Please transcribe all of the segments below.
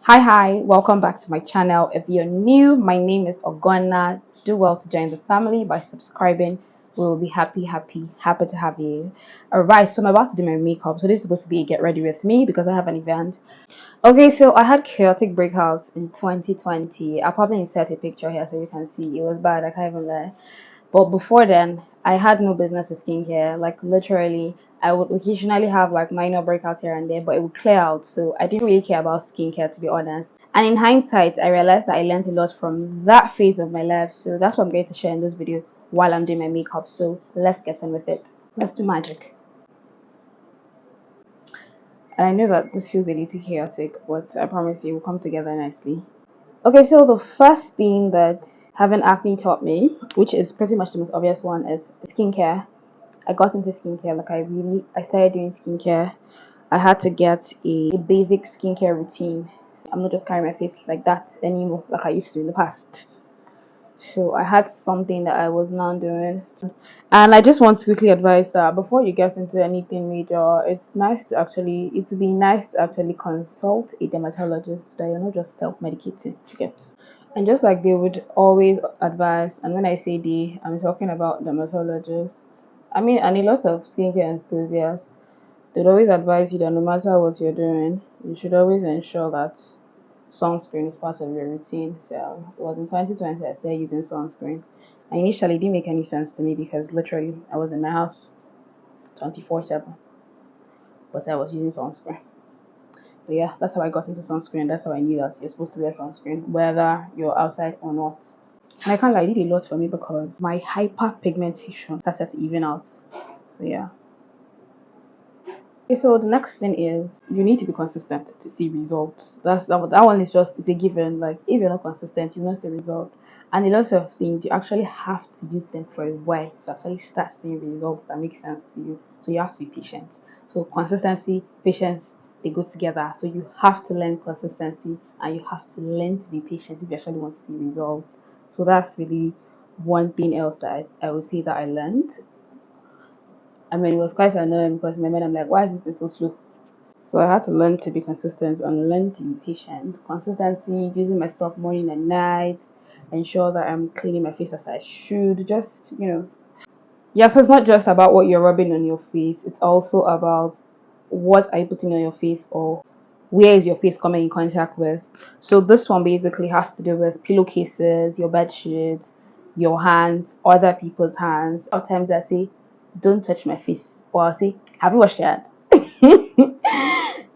Hi, welcome back to my channel. If you're new, my name is Ogonna. Do well to join the family by subscribing. We will be happy to have you. Alright, so I'm about to do my makeup. So this is supposed to be a get ready with me because I have an event. Okay, so I had chaotic breakouts in 2020. I'll probably insert a picture here so you can see. It was bad, I can't even lie. But before then, I had no business with skincare. Like literally, I would occasionally have like minor breakouts here and there, but it would clear out. So I didn't really care about skincare, to be honest. And in hindsight, I realized that I learned a lot from that phase of my life. So that's what I'm going to share in this video while I'm doing my makeup. So let's get on with it. Let's do magic. And I know that this feels a little chaotic, but I promise you, it will come together nicely. Okay, so the first thing that having acne taught me, which is pretty much the most obvious one, is skincare. I got into skincare. I started doing skincare. I had to get a basic skincare routine. I'm not just carrying my face like that anymore, like I used to in the past. So I had something that I was now doing. And I just want to quickly advise that before you get into anything major, it would be nice to actually consult a dermatologist, that you're not just self-medicating, you get. And just like they would always advise, and when I say they, I'm talking about dermatologists. I mean, and a lot of skincare enthusiasts, they'd always advise you that no matter what you're doing, you should always ensure that sunscreen is part of your routine. So it was in 2020 I started using sunscreen. And initially it didn't make any sense to me because literally I was in my house 24/7, but I was using sunscreen. But yeah, that's how I got into sunscreen. That's how I knew that you're supposed to wear sunscreen, whether you're outside or not. And I can't lie, it did a lot for me because my hyperpigmentation started to even out. So yeah. Okay, so the next thing is you need to be consistent to see results. That one is just it's a given. Like if you're not consistent, you will not see results. And a lot of things you actually have to use them for a while to actually start seeing results that make sense to you. So you have to be patient. So consistency, patience, they go together. So you have to learn consistency and you have to learn to be patient if you actually want to see results. So that's really one thing else that I would say that I learned. I mean, it was quite annoying because in my mind I'm like, why is this so slow? So I had to learn to be consistent and learn to be patient. Consistency, using my stuff morning and night, ensure that I'm cleaning my face as I should. Yeah, so it's not just about what you're rubbing on your face, it's also about what are you putting on your face or where is your face coming in contact with. So this one basically has to do with pillowcases, your bed sheets, your hands, other people's hands. Sometimes I say, don't touch my face, or I'll say, have you washed your hand?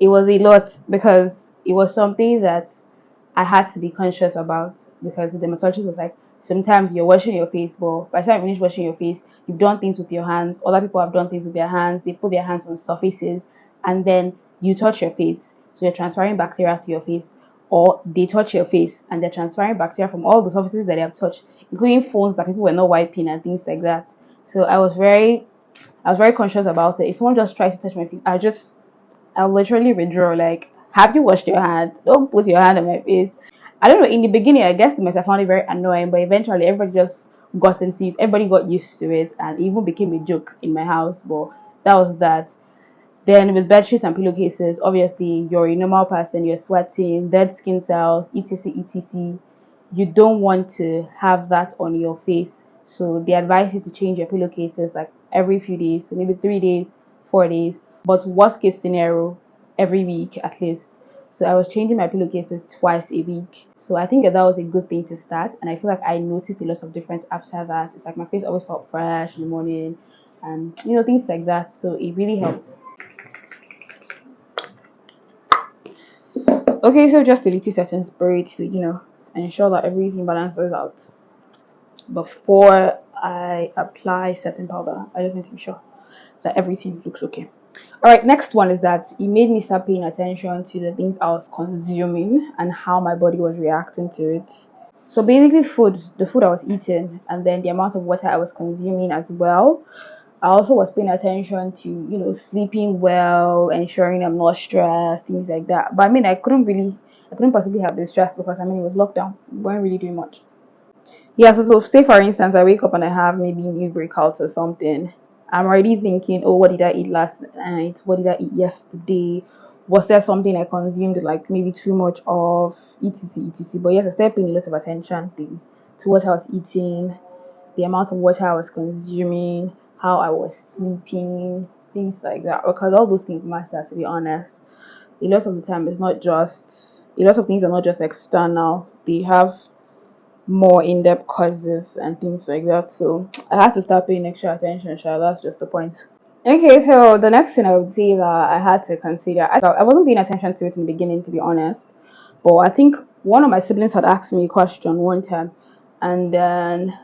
It was a lot because it was something that I had to be conscious about because the dermatologist was like, sometimes you're washing your face, but by the time you finish washing your face, you've done things with your hands. Other people have done things with their hands. They put their hands on surfaces, and then you touch your face. So you're transferring bacteria to your face, or they touch your face and they're transferring bacteria from all the surfaces that they have touched, including phones that people were not wiping and things like that. So I was very conscious about it. If someone just tries to touch my face, I'll literally withdraw. Like, have you washed your hand? Don't put your hand on my face. I don't know. In the beginning, I guess I found it very annoying, but eventually, everybody just got into it. Everybody got used to it, and it even became a joke in my house. But that was that. Then with bed sheets and pillowcases, obviously you're a normal person, you're sweating, dead skin cells, etc. You don't want to have that on your face. So the advice is to change your pillowcases like every few days, so maybe 3 days, 4 days, but worst case scenario, every week at least. So I was changing my pillowcases twice a week. So I think that was a good thing to start, and I feel like I noticed a lot of difference after that. It's like my face always felt fresh in the morning, and things like that. So it really helped. Okay, so just a little setting spray to ensure that everything balances out before I apply setting powder. I just need to be sure that everything looks okay. Alright, next one is that it made me start paying attention to the things I was consuming and how my body was reacting to it. So basically the food I was eating, and then the amount of water I was consuming as well. I also was paying attention to, sleeping well, ensuring I'm not stressed, things like that. But I mean, I couldn't possibly have been stressed because I mean, it was lockdown. We weren't really doing much. Yeah, so say for instance, I wake up and I have maybe new breakouts or something. I'm already thinking, oh, what did I eat last night? What did I eat yesterday? was there something I consumed like maybe too much of, etc. But yes, I started paying a lot of attention to what I was eating, the amount of water I was consuming, how I was sleeping, things like that. Because all those things matter, to be honest. A lot of the time, a lot of things are not just external, they have more in-depth causes and things like that. So I had to start paying extra attention, sure. That's just the point. Okay, so the next thing I would say that I had to consider, I wasn't paying attention to it in the beginning, to be honest, but I think one of my siblings had asked me a question one time, and then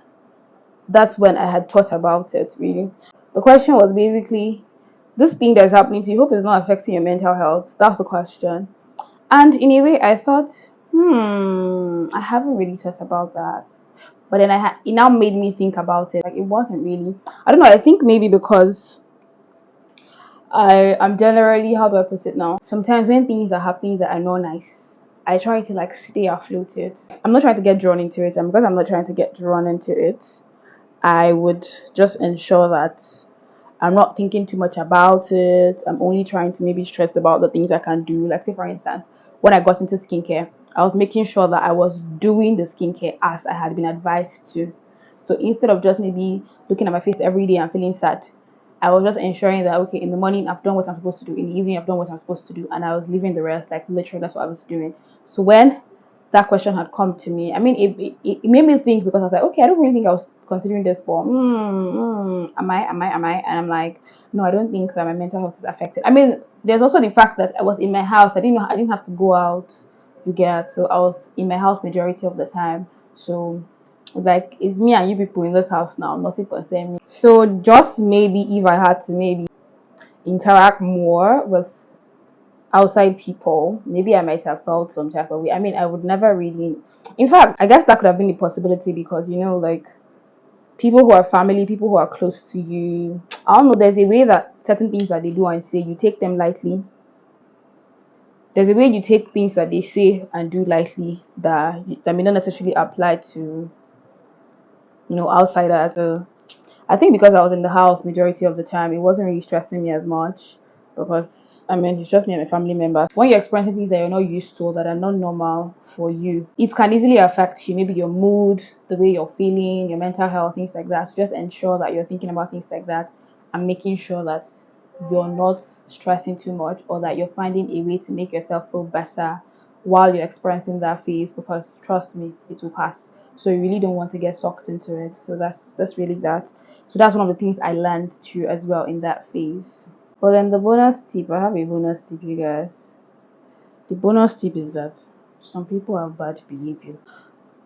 that's when I had thought about it, really. The question was basically, this thing that's happening to you, hope it's not affecting your mental health. That's the question. And in a way, I thought, I haven't really thought about that. But then it now made me think about it. Like, it wasn't really. I don't know. I think maybe because I'm generally, how do I put it now? Sometimes when things are happening that are not nice, I try to like stay afloat it. I'm not trying to get drawn into it, and because I'm not trying to get drawn into it, I would just ensure that I'm not thinking too much about it. I'm only trying to maybe stress about the things I can do. Like, say, for instance, when I got into skincare, I was making sure that I was doing the skincare as I had been advised to. So instead of just maybe looking at my face every day and feeling sad, I was just ensuring that, okay, in the morning I've done what I'm supposed to do, in the evening I've done what I'm supposed to do, and I was leaving the rest. Like, literally, that's what I was doing. So when that question had come to me, I mean, it made me think, because I was like, okay, I don't really think I was considering this, but am I? And I'm like, no, I don't think that my mental health is affected. I mean, there's also the fact that I was in my house. I didn't have to go out. You get, so I was in my house majority of the time. So it's like, it's me and you people in this house now. Nothing concerns me. So just maybe if I had to maybe interact more with outside people, maybe I might have felt some type of way. I mean, I would never really. In fact, I guess that could have been a possibility, because like people who are family, people who are close to you, I don't know. There's a way that certain things that they do and say, you take them lightly. There's a way you take things that they say and do lightly that may not necessarily apply to outsiders. So I think because I was in the house majority of the time, it wasn't really stressing me as much, because I mean, it's just me and my family members. When you're experiencing things that you're not used to, or that are not normal for you, it can easily affect you. Maybe your mood, the way you're feeling, your mental health, things like that. So just ensure that you're thinking about things like that and making sure that you're not stressing too much, or that you're finding a way to make yourself feel better while you're experiencing that phase, because trust me, it will pass. So you really don't want to get sucked into it. So that's really that. So that's one of the things I learned too as well in that phase. But then the bonus tip, I have a bonus tip, you guys. The bonus tip is that some people have bad behavior,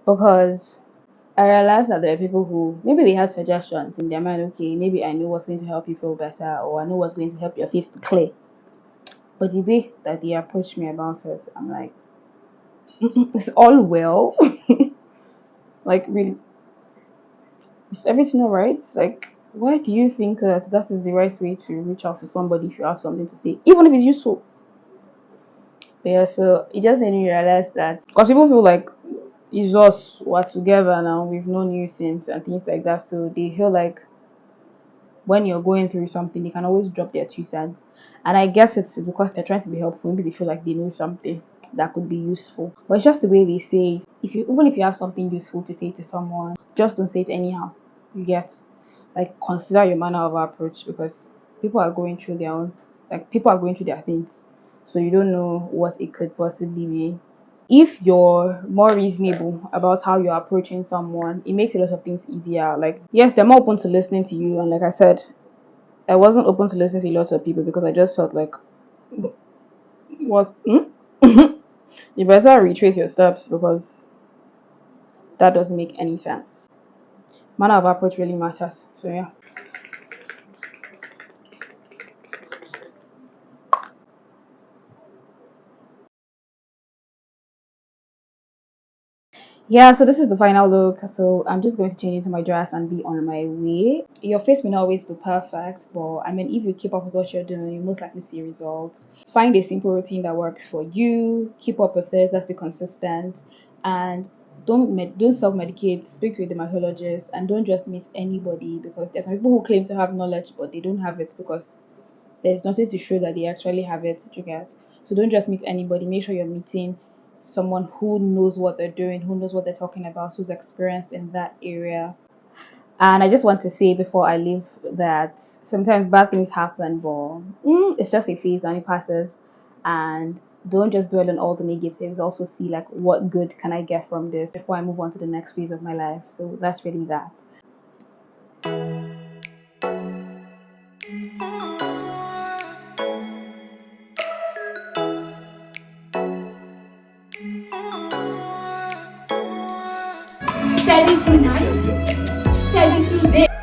because I realized that there are people who maybe they had suggestions in their mind. Okay, maybe I know what's going to help you feel better, or I know what's going to help your face to clear. But the way that they approached me about it, I'm like, it's all well. Like, really, is everything alright? Like, why do you think that is the right way to reach out to somebody if you have something to say, even if it's useful? But yeah, so it just made me realize that, because people feel like it's us, we're together now, we've known you since, and things like that. So they feel like when you're going through something, they can always drop their 2 cents. And I guess it's because they're trying to be helpful. Maybe they feel like they know something that could be useful. But it's just the way they say it. Even if you have something useful to say to someone, just don't say it anyhow. You get, like, consider your manner of approach, because people are going through their own, like, people are going through their things. So you don't know what it could possibly be. If you're more reasonable about how you're approaching someone, it makes a lot of things easier. Like, yes, they're more open to listening to you, and like I said, I wasn't open to listening to a lot of people, because I just felt like, what? You better retrace your steps, because that doesn't make any sense. Manner of approach really matters. So yeah. Yeah, so this is the final look. So I'm just going to change into my dress and be on my way. Your face may not always be perfect, but I mean, if you keep up with what you're doing, you most likely see results. Find a simple routine that works for you. Keep up with it. Let's be consistent, and don't self-medicate. Speak to a dermatologist, and don't just meet anybody, because there's some people who claim to have knowledge but they don't have it, because there's nothing to show that they actually have it. You get. So don't just meet anybody. Make sure you're meeting someone who knows what they're doing, who knows what they're talking about, who's experienced in that area. And I just want to say before I leave that sometimes bad things happen, but it's just a phase and it passes. And don't just dwell on all the negatives. Also see like what good can I get from this before I move on to the next phase of my life. So that's really that. Steady through 90, steady through this.